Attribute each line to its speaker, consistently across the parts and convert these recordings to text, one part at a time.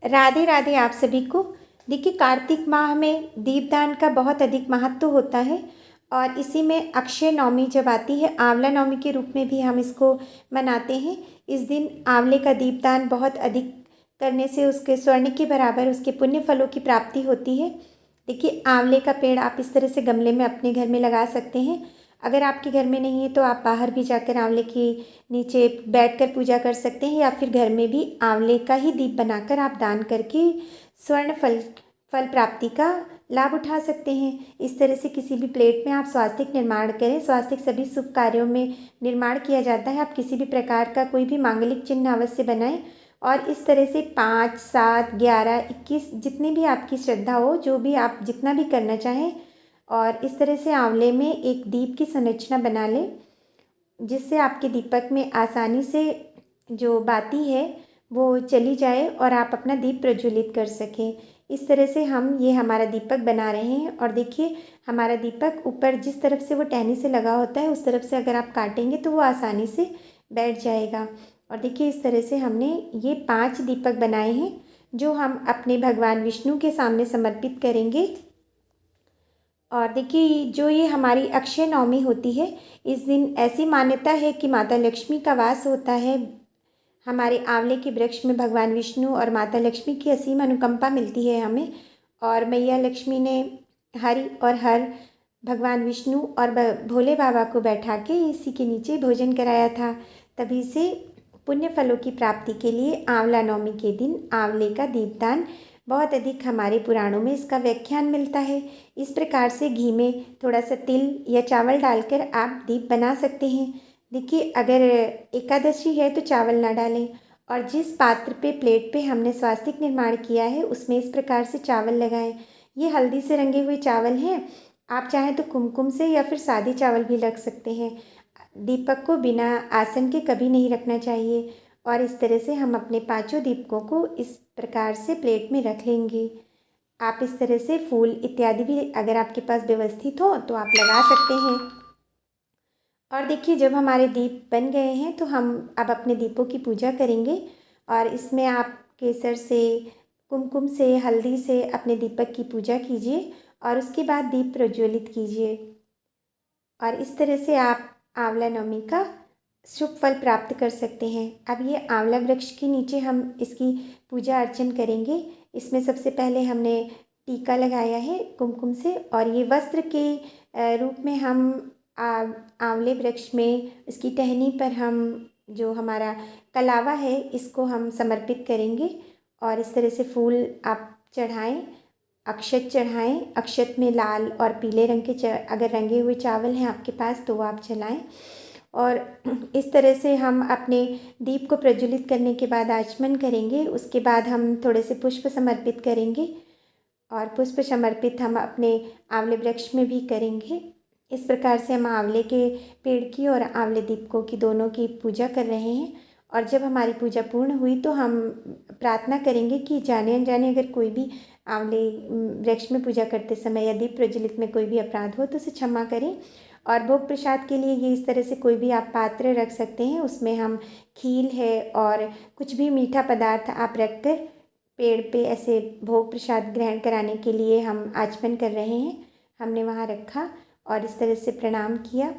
Speaker 1: राधे राधे आप सभी को। देखिए, कार्तिक माह में दीपदान का बहुत अधिक महत्व होता है और इसी में अक्षय नवमी जब आती है, आंवला नवमी के रूप में भी हम इसको मनाते हैं। इस दिन आंवले का दीपदान बहुत अधिक करने से उसके स्वर्ण के बराबर उसके पुण्य फलों की प्राप्ति होती है। देखिए, आंवले का पेड़ आप इस तरह से गमले में अपने घर में लगा सकते हैं। अगर आपके घर में नहीं है तो आप बाहर भी जाकर आंवले के नीचे बैठकर पूजा कर सकते हैं, या फिर घर में भी आंवले का ही दीप बनाकर आप दान करके स्वर्ण फल प्राप्ति का लाभ उठा सकते हैं। इस तरह से किसी भी प्लेट में आप स्वास्तिक निर्माण करें। स्वास्तिक सभी शुभ कार्यों में निर्माण किया जाता है। आप किसी भी प्रकार का कोई भी मांगलिक चिन्ह अवश्य बनाएं और इस तरह से 5, 7, 11, 21 जितनी भी आपकी श्रद्धा हो, जो भी आप जितना भी करना चाहें, और इस तरह से आंवले में एक दीप की संरचना बना लें, जिससे आपके दीपक में आसानी से जो बाती है वो चली जाए और आप अपना दीप प्रज्वलित कर सकें। इस तरह से हम ये हमारा दीपक बना रहे हैं। और देखिए, हमारा दीपक ऊपर जिस तरफ से वो टहनी से लगा होता है उस तरफ से अगर आप काटेंगे तो वो आसानी से बैठ जाएगा। और देखिए, इस तरह से हमने ये 5 दीपक बनाए हैं जो हम अपने भगवान विष्णु के सामने समर्पित करेंगे। और देखिए, जो ये हमारी अक्षय नवमी होती है, इस दिन ऐसी मान्यता है कि माता लक्ष्मी का वास होता है। हमारे आंवले के वृक्ष में भगवान विष्णु और माता लक्ष्मी की असीम अनुकंपा मिलती है हमें। और मैया लक्ष्मी ने हरि और हर भगवान विष्णु और भोले बाबा को बैठा के इसी के नीचे भोजन कराया था। तभी से पुण्य फलों की प्राप्ति के लिए आंवला नवमी के दिन आंवले का दीपदान बहुत अधिक हमारे पुराणों में इसका व्याख्यान मिलता है। इस प्रकार से घी में थोड़ा सा तिल या चावल डालकर आप दीप बना सकते हैं। देखिए, अगर एकादशी है तो चावल ना डालें, और जिस पात्र पे प्लेट पे हमने स्वास्तिक निर्माण किया है उसमें इस प्रकार से चावल लगाएं। ये हल्दी से रंगे हुए चावल हैं। आप चाहें तो कुमकुम से या फिर सादे चावल भी लग सकते हैं। दीपक को बिना आसन के कभी नहीं रखना चाहिए। और इस तरह से हम अपने 5 दीपकों को इस प्रकार से प्लेट में रख लेंगे। आप इस तरह से फूल इत्यादि भी अगर आपके पास व्यवस्थित हो तो आप लगा सकते हैं। और देखिए, जब हमारे दीप बन गए हैं तो हम अब अपने दीपों की पूजा करेंगे। और इसमें आप केसर से, कुमकुम से, हल्दी से अपने दीपक की पूजा कीजिए और उसके बाद दीप प्रज्वलित कीजिए। और इस तरह से आप आंवला नवमी का शुभ फल प्राप्त कर सकते हैं। अब ये आंवला वृक्ष के नीचे हम इसकी पूजा अर्चन करेंगे। इसमें सबसे पहले हमने टीका लगाया है कुमकुम से, और ये वस्त्र के रूप में हम आंवले वृक्ष में इसकी टहनी पर हम जो हमारा कलावा है इसको हम समर्पित करेंगे। और इस तरह से फूल आप चढ़ाएं, अक्षत चढ़ाएं। अक्षत में लाल और पीले रंग के अगर रंगे हुए चावल हैं आपके पास तो वो आप चलाएं। और इस तरह से हम अपने दीप को प्रज्वलित करने के बाद आचमन करेंगे। उसके बाद हम थोड़े से पुष्प समर्पित करेंगे, और पुष्प समर्पित हम अपने आंवले वृक्ष में भी करेंगे। इस प्रकार से हम आंवले के पेड़ की और आंवले दीपकों की दोनों की पूजा कर रहे हैं। और जब हमारी पूजा पूर्ण हुई तो हम प्रार्थना करेंगे कि जाने अनजाने अगर कोई भी आंवले वृक्ष में पूजा करते समय या दीप प्रज्वलित में कोई भी अपराध हो तो उसे क्षमा करें। और भोग प्रसाद के लिए ये इस तरह से कोई भी आप पात्र रख सकते हैं, उसमें हम खील है और कुछ भी मीठा पदार्थ आप रख कर पेड़ पे ऐसे भोग प्रसाद ग्रहण कराने के लिए हम आचमन कर रहे हैं। हमने वहाँ रखा और इस तरह से प्रणाम किया।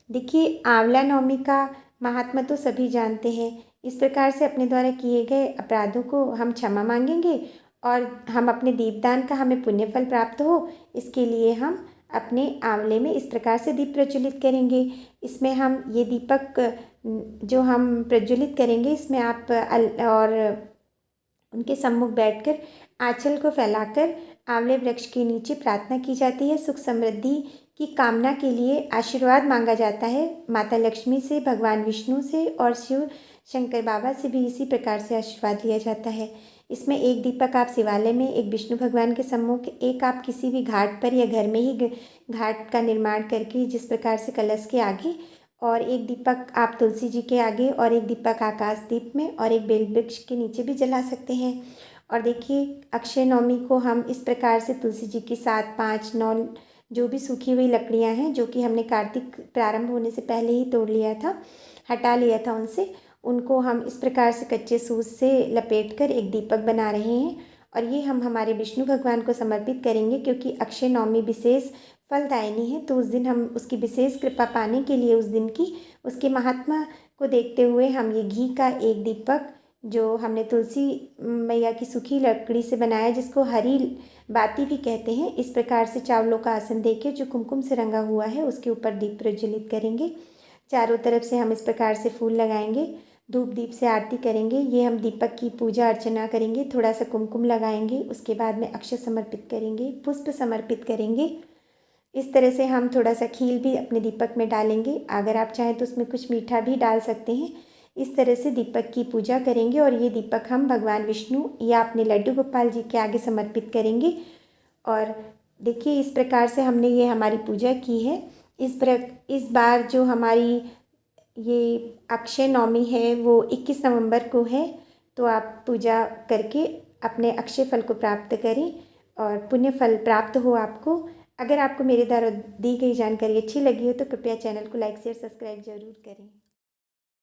Speaker 1: देखिए, आंवला नवमी का महात्मा तो सभी जानते हैं। इस प्रकार से अपने द्वारा किए गए अपराधों को हम क्षमा मांगेंगे और हम अपने दीपदान का हमें पुण्य फल प्राप्त हो, इसके लिए हम अपने आंवले में इस प्रकार से दीप प्रज्वलित करेंगे। इसमें हम ये दीपक जो हम प्रज्वलित करेंगे इसमें आप और उनके सम्मुख बैठकर आंचल को फैलाकर आंवले वृक्ष के नीचे प्रार्थना की जाती है। सुख समृद्धि की कामना के लिए आशीर्वाद मांगा जाता है माता लक्ष्मी से, भगवान विष्णु से और शिव शंकर बाबा से भी इसी प्रकार से आशीर्वाद लिया जाता है। इसमें एक दीपक आप शिवालय में, एक विष्णु भगवान के सम्मुख, एक आप किसी भी घाट पर या घर में ही घाट का निर्माण करके जिस प्रकार से कलश के आगे, और एक दीपक आप तुलसी जी के आगे, और एक दीपक आकाश दीप में, और एक बेल वृक्ष के नीचे भी जला सकते हैं। और देखिए, अक्षय नवमी को हम इस प्रकार से तुलसी जी के साथ 5, 9 जो भी सूखी हुई लकड़ियां हैं जो कि हमने कार्तिक प्रारंभ होने से पहले ही तोड़ लिया था, हटा लिया था उनसे, उनको हम इस प्रकार से कच्चे सूत से लपेटकर एक दीपक बना रहे हैं और ये हम हमारे विष्णु भगवान को समर्पित करेंगे, क्योंकि अक्षय नवमी विशेष फलदायिनी है। तो उस दिन हम उसकी विशेष कृपा पाने के लिए, उस दिन की उसके महात्मा को देखते हुए हम ये घी का एक दीपक जो हमने तुलसी मैया की सूखी लकड़ी से बनाया, जिसको हरी बाती भी कहते हैं, इस प्रकार से चावलों का आसन देके जो कुमकुम से रंगा हुआ है उसके ऊपर दीप प्रज्वलित करेंगे। चारों तरफ से हम इस प्रकार से फूल लगाएंगे, धूप दीप से आरती करेंगे। ये हम दीपक की पूजा अर्चना करेंगे, थोड़ा सा कुमकुम लगाएंगे, उसके बाद में अक्षत समर्पित करेंगे, पुष्प समर्पित करेंगे। इस तरह से हम थोड़ा सा खील भी अपने दीपक में डालेंगे, अगर आप चाहें तो उसमें कुछ मीठा भी डाल सकते हैं। इस तरह से दीपक की पूजा करेंगे और ये दीपक हम भगवान विष्णु या अपने लड्डू गोपाल जी के आगे समर्पित करेंगे। और देखिए इस प्रकार से हमने ये हमारी पूजा की है। इस बार जो हमारी ये अक्षय नवमी है वो 21 नवंबर को है, तो आप पूजा करके अपने अक्षय फल को प्राप्त करें और पुण्य फल प्राप्त हो आपको। अगर आपको मेरे द्वारा दी गई जानकारी अच्छी लगी हो तो कृपया चैनल को लाइक शेयर सब्सक्राइब ज़रूर करें।